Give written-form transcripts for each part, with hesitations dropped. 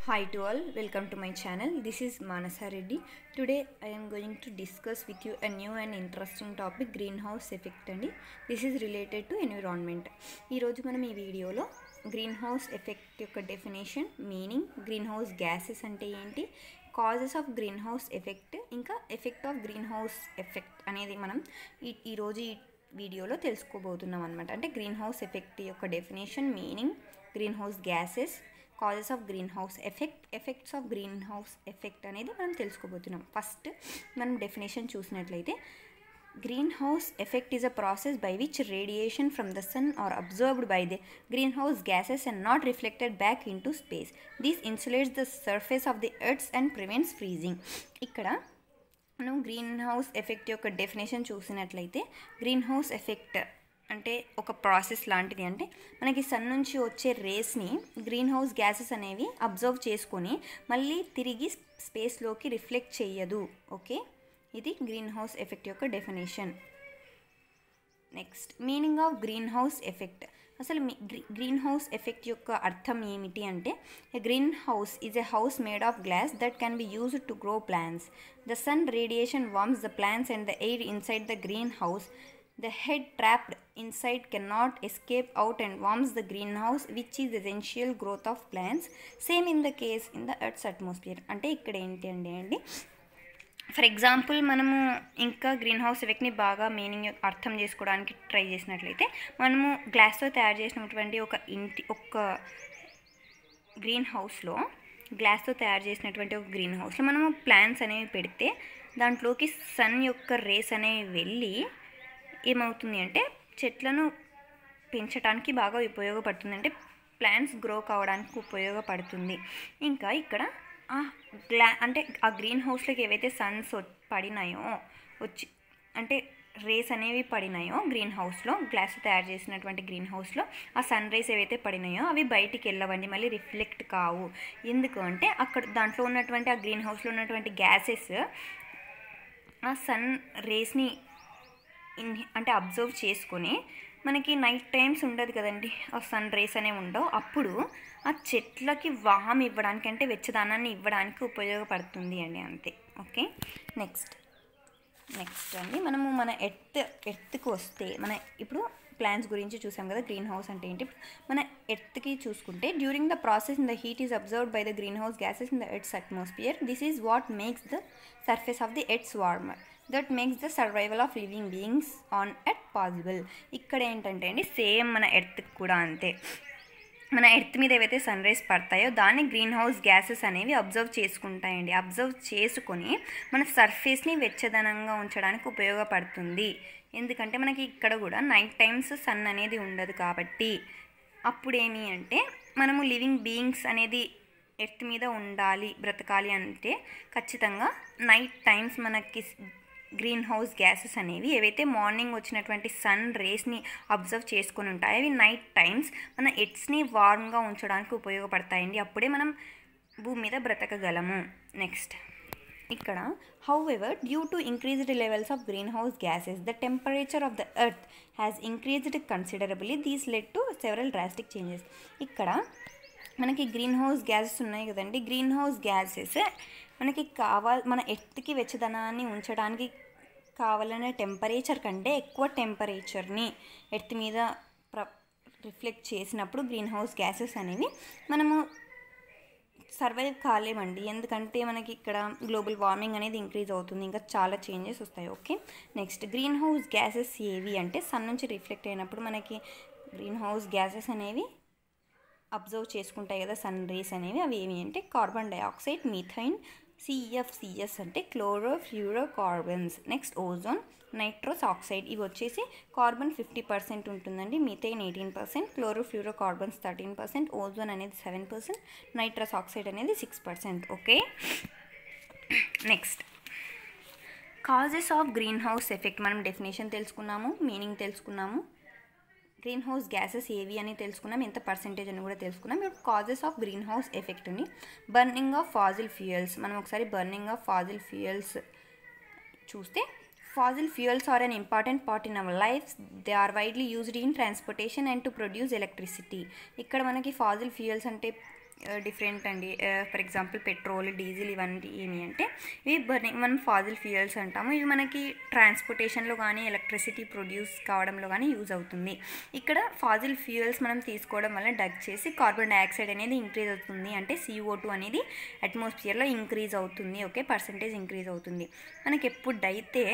Hi to all, welcome to my channel. This is Manasa Reddy. Today I am going to discuss with you a new and interesting topic, greenhouse effect అండి. This is related to environment. ఈరోజు మనం ఈ వీడియోలో green house effect యొక్క definition, meaning, green house gases అంటే ఏంటి, causes of green house effect, ఇంకా effect of green house effect అనేది మనం ఈరోజు ఈ వీడియోలో తెలుసుకోబోతున్నాం అనమాట. అంటే గ్రీన్ హౌస్ ఎఫెక్ట్ యొక్క definition, meaning, green house gases, causes of green house effect, effects of green house effect అనేది మనం తెలుసుకోబోతున్నాం. ఫస్ట్ మనం డెఫినేషన్ చూసినట్లయితే, green house effect is a process by which radiation from the sun are observed by the green house gases and not reflected back into space. This insulates the surface of the earth and prevents freezing. ఇక్కడ మనం green house effect యొక్క definition చూసినట్లయితే, green house effect అంటే ఒక process లాంటిది. అంటే మనకి sun నుంచి వచ్చే రేస్ని గ్రీన్ హౌస్ గ్యాసెస్ అనేవి అబ్జర్వ్ చేసుకొని మళ్ళీ తిరిగి స్పేస్లోకి రిఫ్లెక్ట్ చేయదు. ఓకే, ఇది గ్రీన్ హౌస్ ఎఫెక్ట్ యొక్క definition. Next, meaning of green house effect. అసలు గ్రీన్ హౌస్ ఎఫెక్ట్ యొక్క అర్థం ఏమిటి అంటే, a green house is a house made of glass that can be used to grow plants. The sun radiation warms the plants and the air inside the green house. The head trapped inside cannot escape out and warms the greenhouse, which is essential growth of plants. Same in the case in the Earth's atmosphere. అంటే ఇక్కడ ఏంటి అండి, for example మనము ఇంకా green house ఎఫెక్ట్ని బాగా meaning అర్థం చేసుకోవడానికి try చేసినట్లయితే, మనము గ్లాస్తో తయారు చేసినటువంటి ఒక గ్రీన్ హౌస్లో మనము ప్లాంట్స్ అనేవి పెడితే దాంట్లోకి సన్ యొక్క రేస్ అనేవి వెళ్ళి ఏమవుతుంది అంటే చెట్లను పెంచడానికి బాగా ఉపయోగపడుతుంది. అంటే ప్లాంట్స్ గ్రో కావడానికి ఉపయోగపడుతుంది. ఇంకా ఇక్కడ అంటే ఆ గ్రీన్ హౌస్లోకి ఏవైతే సన్స్ పడినాయో అంటే రేస్ అనేవి పడినాయో గ్రీన్ హౌస్లో, గ్లాస్ తయారు చేసినటువంటి గ్రీన్ హౌస్లో ఆ సన్ రేస్ ఏవైతే పడినాయో అవి బయటికి వెళ్ళవండి, మళ్ళీ రిఫ్లెక్ట్ కావు. ఎందుకు అంటే అక్కడ దాంట్లో ఉన్నటువంటి ఆ గ్రీన్ హౌస్లో ఉన్నటువంటి గ్యాసెస్ ఆ సన్ రేస్ని అంటే అబ్జర్వ్ చేసుకొని, మనకి నైట్ టైమ్స్ ఉండదు కదండి, ఆ సన్ రేస్ అనేవి ఉండవు, అప్పుడు ఆ చెట్లకి వామ్ ఇవ్వడానికి అంటే వెచ్చదనాన్ని ఇవ్వడానికి ఉపయోగపడుతుంది అండి, అంతే. ఓకే, నెక్స్ట్ అండి మనము మన ఎర్త్కి వస్తే, మన ఇప్పుడు ప్లాంట్స్ గురించి చూసాం కదా, గ్రీన్ హౌస్ అంటే ఏంటి. మన ఎర్త్కి చూసుకుంటే, during the process in the heat is observed by the green house gases in the earth's atmosphere. This is what makes the surface of the earth's warmer. That makes the survival of living beings on earth possible. ఇక్కడ ఏంటంటే అండి, same మన ఎర్త్కి కూడా అంతే. మన earth మీద ఏవైతే sun rice పడతాయో దాన్ని గ్రీన్ హౌస్ గ్యాసెస్ అనేవి అబ్జర్వ్ చేసుకుంటాయండి. అబ్జర్వ్ చేసుకొని మన సర్ఫేస్ని వెచ్చదనంగా ఉంచడానికి ఉపయోగపడుతుంది. ఎందుకంటే మనకి ఇక్కడ కూడా నైట్ టైమ్స్ సన్ అనేది ఉండదు కాబట్టి, అప్పుడేమి అంటే మనము లివింగ్ బీయింగ్స్ అనేది ఎర్త్ మీద ఉండాలి, బ్రతకాలి అంటే ఖచ్చితంగా నైట్ టైమ్స్ మనకి గ్రీన్ హౌస్ గ్యాసెస్ అనేవి ఏవైతే మార్నింగ్ వచ్చినటువంటి సన్ రేస్ని అబ్జర్వ్ చేసుకొని ఉంటాయి, అవి నైట్ టైమ్స్ మన ఎర్త్స్ని వార్మ్గా ఉంచడానికి ఉపయోగపడతాయండి. అప్పుడే మనం భూమి మీద బ్రతకగలము. నెక్స్ట్, ఇక్కడ however due to increased levels of green house gases the temperature of the earth has increased considerably. These led to several drastic changes. ఇక్కడ మనకి గ్రీన్ హౌస్ గ్యాసెస్ ఉన్నాయి కదండి, గ్రీన్ హౌస్ గ్యాసెస్ మనకి మన ఎర్త్కి వెచ్చదనాన్ని ఉంచడానికి కావాలనే టెంపరేచర్ కంటే ఎక్కువ టెంపరేచర్ని ఎర్త్ మీద రిఫ్లెక్ట్ చేసినప్పుడు గ్రీన్ హౌస్ గ్యాసెస్ అనేవి మనము సర్వైవ్ కాలేమండి. ఎందుకంటే మనకి ఇక్కడ గ్లోబల్ వార్మింగ్ అనేది ఇంక్రీజ్ అవుతుంది, ఇంకా చాలా చేంజెస్ వస్తాయి. Okay, next, green house gases ఏవి అంటే, సన్ నుంచి రిఫ్లెక్ట్ అయినప్పుడు మనకి గ్రీన్ హౌస్ గ్యాసెస్ అనేవి అబ్జర్వ్ చేసుకుంటాయి కదా సన్ రేస్ అనేవి. అవి ఏమి అంటే కార్బన్ డైఆక్సైడ్, మీథైన్, CFCs అంటే chlorofluorocarbons. Next, ozone, nitrous oxide. ఇవి వచ్చేసి కార్బన్ 50% ఉంటుందండి, మీథైన్ 18%, క్లోరోఫ్లూరోకార్బన్స్ 13%, ఓజోన్ అనేది 7%, నైట్రస్ ఆక్సైడ్ అనేది 6%. Okay, next, causes of green house effect. మనం డెఫినేషన్ తెలుసుకున్నాము, మీనింగ్ తెలుసుకున్నాము, గ్రీన్ హౌస్ గ్యాసెస్ ఏవి అని తెలుసుకున్నాం, ఎంత పర్సెంటేజ్ అని కూడా తెలుసుకున్నాం. ఇప్పుడు causes of green house effect అని, బర్నింగ్ ఆఫ్ ఫాజిల్ ఫ్యూయల్స్. మనం ఒకసారి బర్నింగ్ ఆఫ్ ఫాజిల్ ఫ్యూయల్స్ చూస్తే, fossil fuels are an important part in our life. They are widely used in transportation and to produce electricity. ఇక్కడ మనకి fossil fuels అంటే different అండి. For example petrol, diesel ఇవన్నీ ఏమి అంటే ఇవి బర్నింగ్ మనం ఫాజిల్ ఫ్యూయల్స్ అంటాము. ఇవి మనకి ట్రాన్స్పోర్టేషన్లో కానీ ఎలక్ట్రిసిటీ ప్రొడ్యూస్ కావడంలో కానీ యూజ్ అవుతుంది. ఇక్కడ ఫాజిల్ ఫ్యూయల్స్ మనం తీసుకోవడం వల్ల డగ్ చేసి కార్బన్ డైఆక్సైడ్ అనేది ఇంక్రీజ్ అవుతుంది. అంటే CO2 అనేది అట్మాస్ఫియర్లో ఇంక్రీజ్ అవుతుంది. ఓకే, పర్సంటేజ్ ఇంక్రీజ్ అవుతుంది. మనకి ఎప్పుడైతే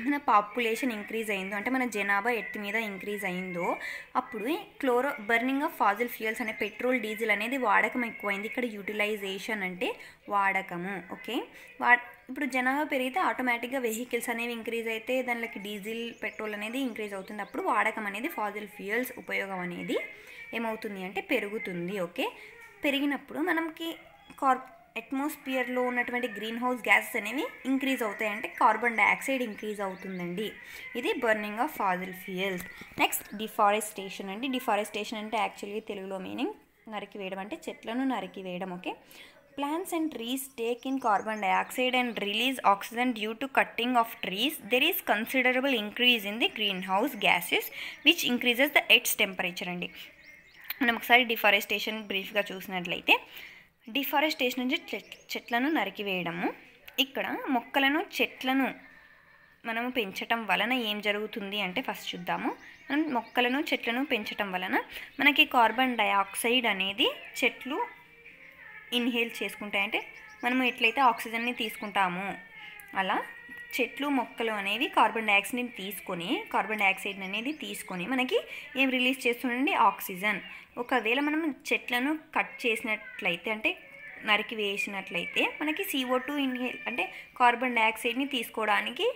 మన పాపులేషన్ ఇంక్రీజ్ అయిందో అంటే మన జనాభా ఎత్తు మీద ఇంక్రీజ్ అయిందో అప్పుడు బర్నింగ్ ఆఫ్ ఫాజిల్ ఫ్యూయల్స్ అనే పెట్రోల్, డీజిల్ అనేది వాడకం ఎక్కువైంది. ఇక్కడ యూటిలైజేషన్ అంటే వాడకము. ఓకే, ఇప్పుడు జనాభా పెరిగితే ఆటోమేటిక్గా వెహికల్స్ అనేవి ఇంక్రీజ్ అయితే దానికి డీజిల్, పెట్రోల్ అనేది ఇంక్రీజ్ అవుతుంది. అప్పుడు వాడకం అనేది ఫాజిల్ ఫ్యూయల్స్ ఉపయోగం అనేది ఏమవుతుంది అంటే పెరుగుతుంది. ఓకే, పెరిగినప్పుడు మనకి అట్మాస్ఫియర్లో ఉన్నటువంటి గ్రీన్ హౌస్ గ్యాసెస్ అనేవి ఇంక్రీజ్ అవుతాయి. అంటే కార్బన్ డైఆక్సైడ్ ఇంక్రీజ్ అవుతుందండి. ఇది burning of fossil fuels. Next deforestation అండి. డిఫారెస్టేషన్ అంటే యాక్చువల్లీ తెలుగులో మీనింగ్ నరికివేయడం, అంటే చెట్లను నరికివేయడం. Okay, plants and trees take in carbon dioxide and release oxygen due to cutting of trees. There is considerable increase in the greenhouse gases which increases the earth's temperature అండి. మనం ఒకసారి deforestation బ్రీఫ్గా చూసినట్లయితే deforestation నుంచి చెట్లను నరికివేయడము. ఇక్కడ చెట్లను మనము పెంచటం వలన ఏం జరుగుతుంది అంటే ఫస్ట్ చూద్దాము. మనం చెట్లను పెంచటం వలన మనకి కార్బన్ డైఆక్సైడ్ అనేది చెట్లు ఇన్హేల్ చేసుకుంటాయి. అంటే మనము ఎట్లయితే ఆక్సిజన్ని తీసుకుంటామో అలా చెట్లు, మొక్కలు అనేవి కార్బన్ డైఆక్సైడ్ అనేది తీసుకొని మనకి ఏం రిలీజ్ చేస్తుందండి? ఆక్సిజన్. ఒకవేళ మనం చెట్లను కట్ చేసినట్లయితే అంటే నరికి వేసినట్లయితే మనకి CO2 ఇన్హేల్ అంటే కార్బన్ డైఆక్సైడ్ని తీసుకోవడానికి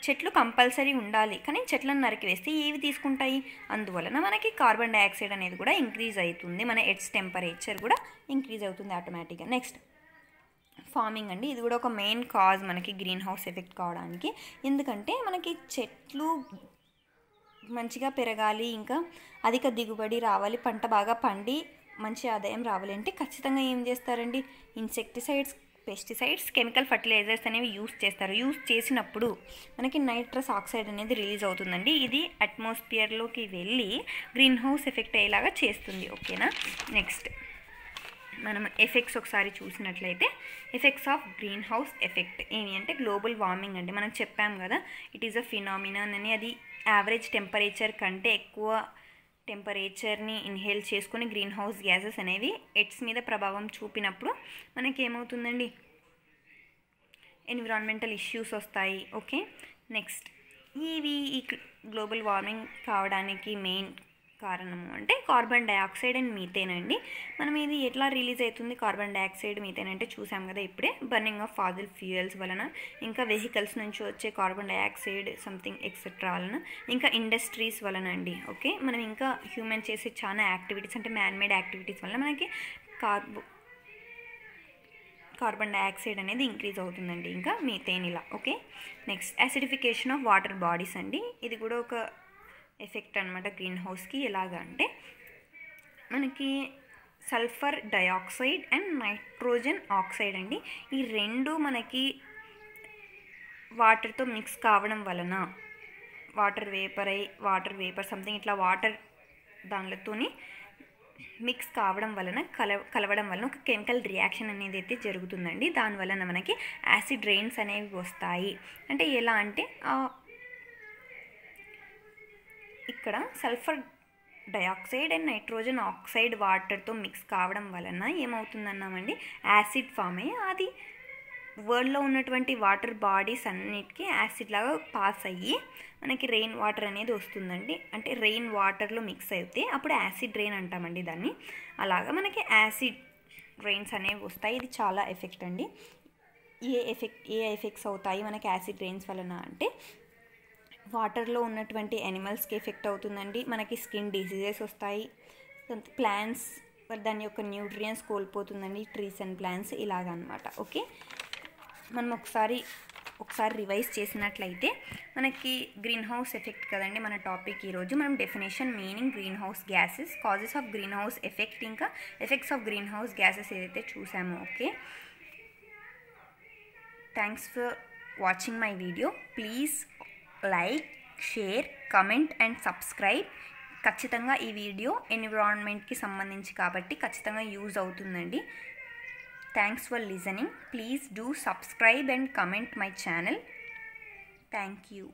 చెట్లు కంపల్సరీ ఉండాలి. కానీ చెట్లను నరికి వేస్తే ఏవి తీసుకుంటాయి? అందువలన మనకి కార్బన్ డైఆక్సైడ్ అనేది కూడా ఇంక్రీజ్ అవుతుంది. మన ఎర్త్ టెంపరేచర్ కూడా ఇంక్రీజ్ అవుతుంది ఆటోమేటిక్గా. నెక్స్ట్ ఫార్మింగ్ అండి. ఇది కూడా ఒక మెయిన్ కాజ్ మనకి గ్రీన్ హౌస్ ఎఫెక్ట్ కావడానికి. ఎందుకంటే మనకి చెట్లు మంచిగా పెరగాలి, ఇంకా అధిక దిగుబడి రావాలి, పంట బాగా పండి మంచి ఆదాయం రావాలి అంటే ఖచ్చితంగా ఏం చేస్తారండి? ఇన్సెక్టిసైడ్స్, పెస్టిసైడ్స్, కెమికల్ ఫర్టిలైజర్స్ అనేవి యూస్ చేస్తారు. యూస్ చేసినప్పుడు మనకి నైట్రస్ ఆక్సైడ్ అనేది రిలీజ్ అవుతుందండి. ఇది అట్మాస్ఫియర్లోకి వెళ్ళి గ్రీన్ హౌస్ ఎఫెక్ట్ అయ్యేలాగా చేస్తుంది. ఓకేనా? నెక్స్ట్ మనం ఎఫెక్ట్స్ ఒకసారి చూసినట్లయితే effects of green house effect ఏమి అంటే గ్లోబల్ వార్మింగ్ అండి. మనం చెప్పాం కదా ఇట్ ఈస్ అ ఫినామినాన్ అని. అది యావరేజ్ టెంపరేచర్ కంటే ఎక్కువ టెంపరేచర్ని ఇన్హేల్ చేసుకొని గ్రీన్ హౌస్ గ్యాసెస్ అనేవి ఎర్త్ మీద ప్రభావం చూపినప్పుడు మనకి ఏమవుతుందండి? ఎన్విరాన్మెంటల్ ఇష్యూస్ వస్తాయి. ఓకే, నెక్స్ట్ ఈ గ్లోబల్ వార్మింగ్ కావడానికి మెయిన్ కారణము అంటే కార్బన్ డైఆక్సైడ్ అండ్ మీథేన్ అండి. మనం ఇది ఎట్లా రిలీజ్ అవుతుంది కార్బన్ డైఆక్సైడ్, మీథేన్ అంటే చూసాం కదా ఇప్పుడే. బర్నింగ్ ఆఫ్ ఫాజిల్ ఫ్యూయల్స్ వలన, ఇంకా వెహికల్స్ నుంచి వచ్చే కార్బన్ డైఆక్సైడ్ సంథింగ్ ఎక్సెట్రా వలన, ఇంకా ఇండస్ట్రీస్ వలన అండి. ఓకే, మనం ఇంకా హ్యూమన్ చేసే చాలా యాక్టివిటీస్ అంటే మ్యాన్మేడ్ యాక్టివిటీస్ వల్ల మనకి కార్బన్ డైఆక్సైడ్ అనేది ఇంక్రీజ్ అవుతుందండి. ఇంకా మీథేన్ ఇలా. Okay, next acidification of water bodies అండి. ఇది కూడా ఒక ఎఫెక్ట్ అనమాట గ్రీన్ హౌస్కి. ఎలాగా అంటే మనకి sulphur dioxide and nitrogen oxide అండి. ఈ రెండు మనకి వాటర్తో మిక్స్ కావడం వలన వాటర్ వేపర్ సంథింగ్ ఇట్లా వాటర్ దానితోని మిక్స్ కావడం వలన కలవడం వలన ఒక కెమికల్ రియాక్షన్ అనేది అయితే జరుగుతుందండి. దానివలన మనకి యాసిడ్ రెయిన్స్ అనేవి వస్తాయి. అంటే ఎలా అంటే ఇక్కడ sulphur dioxide and nitrogen oxide వాటర్తో మిక్స్ కావడం వలన ఏమవుతుందన్నామండి? యాసిడ్ ఫామ్ అయ్యి అది వరల్డ్లో ఉన్నటువంటి వాటర్ బాడీస్ అన్నిటికీ యాసిడ్ లాగా పాస్ అయ్యి మనకి రెయిన్ వాటర్ అనేది వస్తుందండి. అంటే రెయిన్ వాటర్లో మిక్స్ అయితే అప్పుడు యాసిడ్ రెయిన్ అంటామండి దాన్ని. అలాగా మనకి యాసిడ్ రెయిన్స్ అనేవి వస్తాయి. ఇది చాలా ఎఫెక్ట్ అండి. ఏ ఎఫెక్ట్స్ అవుతాయి మనకి యాసిడ్ రెయిన్స్ వలన అంటే వాటర్లో ఉన్నటువంటి యానిమల్స్కి ఎఫెక్ట్ అవుతుందండి. మనకి స్కిన్ డిసీజెస్ వస్తాయి. ప్లాంట్స్ దాని యొక్క న్యూట్రియన్స్ కోల్పోతుందండి, ట్రీస్ అండ్ ప్లాంట్స్ ఇలాగనమాట. ఓకే, మనం ఒకసారి రివైజ్ చేసినట్లయితే మనకి గ్రీన్ హౌస్ ఎఫెక్ట్ కదండి మన టాపిక్ ఈరోజు. మనం definition, meaning, green house gases, causes of green house effect, ఇంకా effects of green house gases ఏదైతే చూసామో. Okay, thanks for watching my video. Please like, share, comment and subscribe. ఖచ్చితంగా ఈ video ఎన్విరాన్మెంట్కి సంబంధించి కాబట్టి ఖచ్చితంగా యూజ్ అవుతుందండి. Thanks for listening. Please do subscribe and comment my channel. Thank you.